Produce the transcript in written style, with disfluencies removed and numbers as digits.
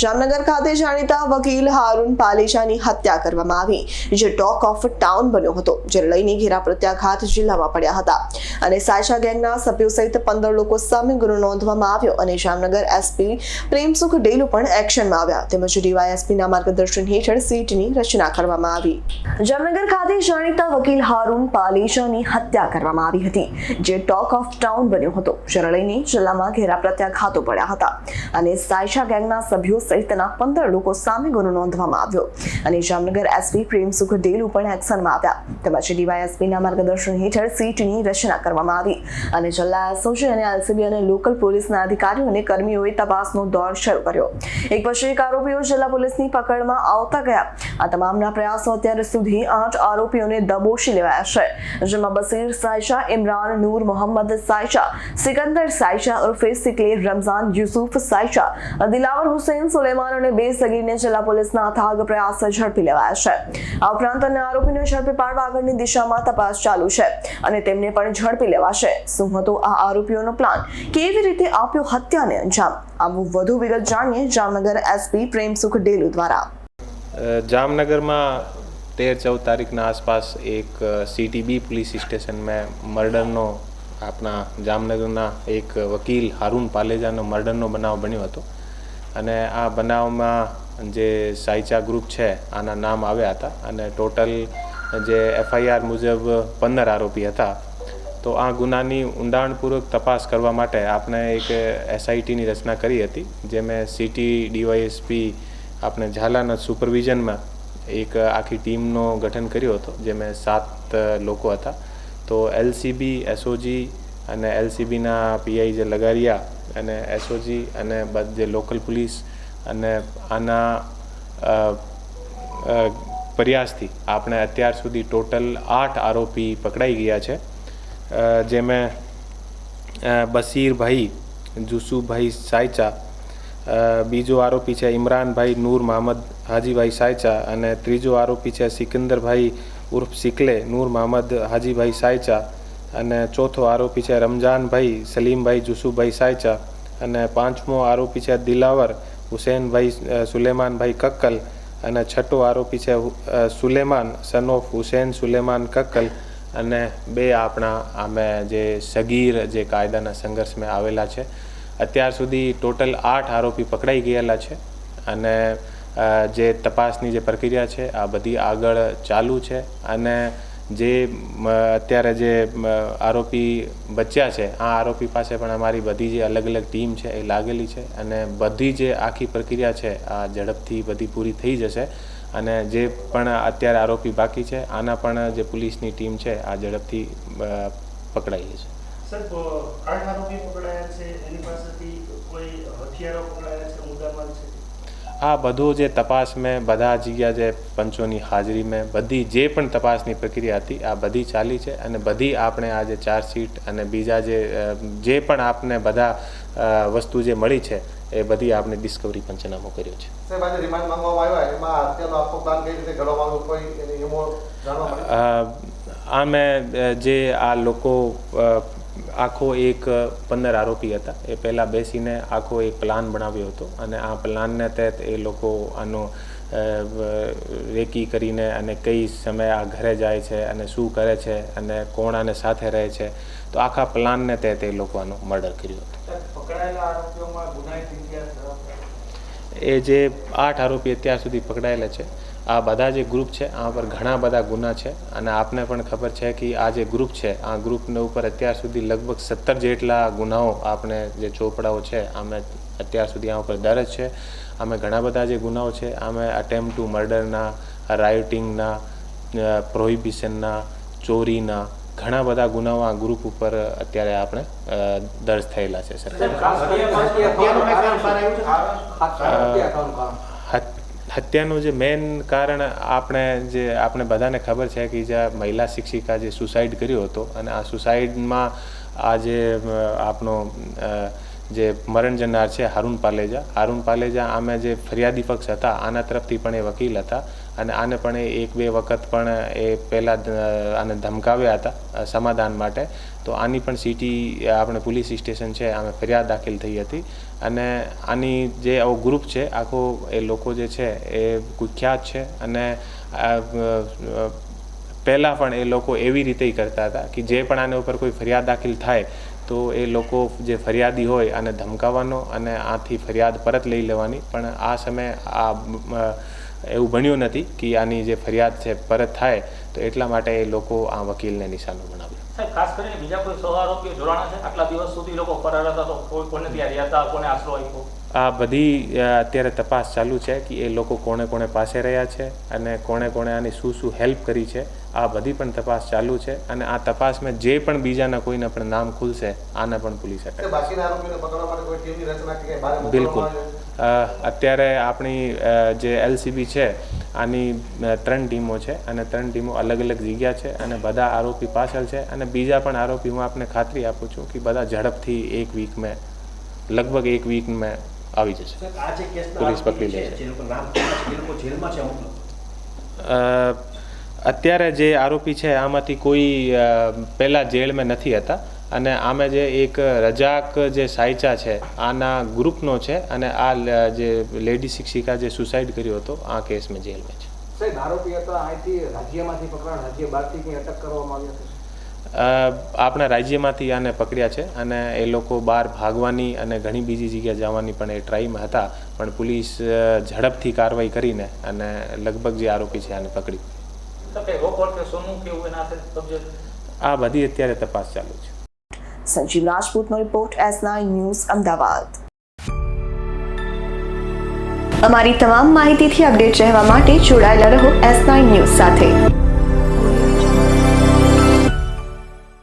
જામનગર ખાતે જાણીતા વકીલ હારૂન પાલેજાની હત્યા કરવામાં આવી, જે ટોક ઓફ ટાઉન બન્યો હતો, જેને લઈને ઘેરા પ્રત્યાઘાત જિલ્લામાં પડ્યા હતા અને સાયશા ગેંગના સભ્યો સહિત 15 લોકો સામે ગુનો નોંધવામાં આવ્યો અને જામનગર એસપી પ્રેમસુખ ડેલુ પણ એક્શનમાં આવ્યા તેમજ ડીવાયએસપીના માર્ગદર્શન હેઠળ સીટની રચના કરવામાં આવી। જામનગર ખાતે જાણીતા વકીલ હારૂન પાલેજાની હત્યા કરવામાં આવી હતી, જે ટોક ઓફ ટાઉન બન્યો હતો, જેને લઈને જિલ્લામાં ઘેરા પ્રત્યાઘાતો પડ્યા હતા અને સાયશા ગેંગના સભ્યો સહિતના 15 લોકો સામે ગુનો નોંધવામાં આવ્યો અને જામનગર એસપી પ્રેમસુખ ડેલુ પણ એક્શનમાં આવ્યા તેમજ ડીવાયએસપીના માર્ગદર્શન હેઠળ સીટની રચના કરવામાં આવી અને જિલ્લા એસઓજી અને એલસીબી અને લોકલ પોલીસના અધિકારીઓ અને કર્મીઓએ તપાસનો દોર શરૂ કર્યો। એક પછી એક આરોપીઓ જિલ્લા પોલીસની પકડમાં આવતા ગયા। આ તમામના પ્રયાસો અત્યાર સુધી 8 આરોપીઓને દબોચી લેવાયા છે, જેમાં બસીર સાયશા, ઇમરાન નૂર મોહમ્મદ સાયશા, સિકંદર સાયશા ઉર્ફે સિકલે, રમઝાન યુસુફ સાયશા, દિલાવર હુસૈન સુલેમાન અને 2 સગીરને જિલ્લા પોલીસના અથાગ પ્રયાસ ઝડપી લેવાયા છે। આ ઉપરાંત અન્ય આરોપીને ઝડપી પાડવા આગળની દિશામાં તપાસ ચાલુ છે અને તેમને પણ ઝડપી લેવાશે। શું હતો આ આરોપીઓનો પ્લાન, કેવી રીતે આપ્યો હત્યાને અંજામ, આવું વધુ વિગત જાણીએ જામનગર એસપી प्रेमसुख डेलू द्वारा। जामनगर में 13-14 तारीख ना आसपास एक सिटी बी पुलिस स्टेशन में मर्डरनो अपना जामनगरना एक वकील हारून पालेजानो मर्डरनो बनाव बन्यो हतो અને આ બનાવમાં જે સાયચા ગ્રુપ છે આના નામ આવ્યા હતા અને ટોટલ જે એફઆઈઆર મુજબ 15 આરોપી હતા। તો આ ગુનાની ઊંડાણપૂર્વક તપાસ કરવા માટે આપણે એક એસઆઈટીની રચના કરી હતી, જેમાં સિટી ડીવાયએસપી આપણે ઝાલાના સુપરવિઝનમાં એક આખી ટીમનો ગઠન કર્યો હતો, જેમાં 7 લોકો હતા। તો એલસીબી, એસઓજી અને એલસીબીના પીઆઈ જે લગારિયા અને એસઓજી અને જે લોકલ પોલીસ અને આના પ્રયાસથી આપણે અત્યાર સુધી ટોટલ 8 આરોપી પકડાઈ ગયા છે, જેમાં બસીરભાઈ જુસુભાઈ સાયચા, બીજો આરોપી છે ઇમરાનભાઈ નૂર મોહમ્મદ હાજીભાઈ સાયચા અને ત્રીજો આરોપી છે સિકંદરભાઈ ઉર્ફ સિકલે નૂર મોહમ્મદ હાજીભાઈ સાયચા અને ચોથો આરોપી છે રમઝાનભાઈ સલીમભાઈ જુસુભાઈ સાયચા અને પાંચમો આરોપી છે દિલાવર હુસૈનભાઈ સુલેમાનભાઈ કક્કલ અને છઠ્ઠો આરોપી છે સુલેમાન સન ઓફ હુસૈન સુલેમાન કક્કલ અને 2 આપણા આમે જે સગીર જે કાયદાના સંઘર્ષમાં આવેલા છે। અત્યાર સુધી ટોટલ 8 આરોપી પકડાઈ ગયેલા છે અને જે તપાસની જે પ્રક્રિયા છે આ બધી આગળ ચાલુ છે અને જે અત્યારે જે આરોપી બચ્યા છે આ આરોપી પાસે પણ અમારી બધી જે અલગ અલગ ટીમ છે એ લાગેલી છે અને બધી જે આખી પ્રક્રિયા છે આ ઝડપથી બધી પૂરી થઈ જશે અને જે પણ અત્યારે આરોપી બાકી છે આના પણ જે પોલીસની ટીમ છે આ ઝડપથી પકડાઈ છે। સર, 8 આરોપી પકડાયા છે, એની પાસેથી કોઈ હથિયારો પકડાયા છે, મુદ્દામાલ છે? આ બધું જે તપાસ મેં બધા જગ્યા જે પંચોની હાજરી મેં બધી જે પણ તપાસની પ્રક્રિયા હતી આ બધી ચાલી છે અને બધી આપણે આ જે ચાર્જશીટ અને બીજા જે પણ આપને બધા વસ્તુ જે મળી છે એ બધી આપણે ડિસ્કવરી પંચનામો કર્યો છે। સાહેબ, આજે રિમાન્ડ માંગવામાં આવ્યા, એમાં હત્યાનો આખો પ્લાન કઈ રીતે ઘડવામાં આવ્યો, કોઈ એમો જાણવા મળ્યું? આમે જે આ લોકો આખો એક 15 આરોપી હતા એ પહેલાં બેસીને આખો એક પ્લાન બનાવ્યો હતો અને આ પ્લાનને તહેત એ લોકો આનો રેકી કરીને અને કઈ સમયે આ ઘરે જાય છે અને શું કરે છે અને કોણ આને સાથે રહે છે, તો આખા પ્લાનને તહેત એ લોકો આનો મર્ડર કર્યો હતો। પકડાયેલા આરોપીઓમાં ગુનાહિત ઇતિહાસ એ જે 8 આરોપી અત્યાર સુધી પકડાયેલા છે આ બધા જે ગ્રુપ છે આ પર ઘણા બધા ગુના છે અને આપને પણ ખબર છે કે આ જે ગ્રુપ છે આ ગ્રુપને ઉપર અત્યાર સુધી લગભગ 17 જેટલા ગુનાઓ આપણે જે ચોપડાઓ છે આમે અત્યાર સુધી આ ઉપર દર્જ છે। આમે ઘણા બધા જે ગુનાઓ છે આમે અટેમ્પ્ટ ટુ મર્ડરના, રાયોટિંગના, પ્રોહિબિશનના, ચોરીના ઘણા બધા ગુનાઓ આ ગ્રુપ ઉપર અત્યારે આપણે દર્જ થયેલા છે। હત્યાનું જે મેઇન કારણ આપણે બધાને ખબર છે કે જે મહિલા શિક્ષિકા જે સુસાઇડ કર્યો હતો અને આ સુસાઇડમાં આ જે આપણો જે મરણ જનાર છે હારૂન પાલેજા આમે જે ફરિયાદી પક્ષ હતા આના તરફથી પણ એ વકીલ હતા અને આને પણ એક બે વખત પણ એ પહેલાં આને ધમકાવ્યા હતા સમાધાન માટે. તો આની પણ સિટી આપણે પોલીસ સ્ટેશન છે આમે ફરિયાદ દાખલ થઈ હતી અને આની જે આવો ગ્રુપ છે આખો એ લોકો જે છે એ કુખ્યાત છે અને પહેલાં પણ એ લોકો એવી રીતે કરતા હતા કે જે પણ આના ઉપર કોઈ ફરિયાદ દાખલ થાય તો એ લોકો જે ફરિયાદી હોય આને ધમકાવવાનો અને આથી ફરિયાદ પરત લઈ લેવાની. પણ આ સમયે એવું બન્યું નથી કે આની જે ફરિયાદ છે પરત થાય તો એટલા માટે એ લોકો આ વકીલને નિશાનો બનાવ્યો. સાહેબ, ખાસ કરીને બીજા કોઈ સહઆરોપીઓ જોડાણા છે? આટલા દિવસ સુધી લોકો ફરાર હતા તો કોને ત્યાં રહ્યા હતા, કોને આશરો આપ્યો? આ બધી અત્યારે તપાસ ચાલુ છે કે એ લોકો કોણે પાસે રહ્યા છે અને કોણે આની શું હેલ્પ કરી છે. આ બધી પણ તપાસ ચાલુ છે અને આ તપાસમાં જે પણ બીજાના કોઈને પણ નામ ખુલશે આને પણ પોલીસ અટક. બાકીના આરોપીને પકડવા માટે કોઈ ટીમની રચના કે બહાર બિલકુલ. અત્યારે આપણી જે એલસીબી છે આની 3 ટીમો છે અને 3 ટીમો અલગ અલગ જગ્યા છે અને બધા આરોપી પાછળ છે અને બીજા પણ આરોપી હું આપને ખાતરી આપું છું કે બધા ઝડપથી લગભગ એક વીકમાં આવી જશે. પોલીસ પકડી લે છે. અત્યારે જે આરોપી છે આમાંથી કોઈ પહેલાં જેલમાં નથી હતા અને આમે જે એક રજાક જે સાયચા છે આના ગ્રુપનો છે અને આ જે લેડી શિક્ષિકા જે સુસાઇડ કર્યો હતો આ કેસમાં જેલમાં છે. સાહેબ, આરોપી હતા અહીંથી રાજ્યમાંથી પકડાણ, રાજ્ય બહારથી કંઈ અટક કરવામાં આવી હતી? આપણા રાજ્યમાંથી આને પકડ્યા છે અને એ લોકો બહાર ભાગવાની અને ઘણી બીજી જગ્યાએ જવાની પણ એ ટ્રાયમાં હતા પણ પોલીસ ઝડપથી કાર્યવાહી કરીને અને લગભગ જે આરોપી છે આને પકડી. આ બધી અત્યારે તપાસ ચાલુ છે. સંજીવ રાજપૂતનો રિપોર્ટ, S9 ન્યૂઝ, અમદાવાદ. અમારી તમામ માહિતીથી અપડેટ રહેવા માટે જોડાયેલા રહો S9 ન્યૂઝ સાથે.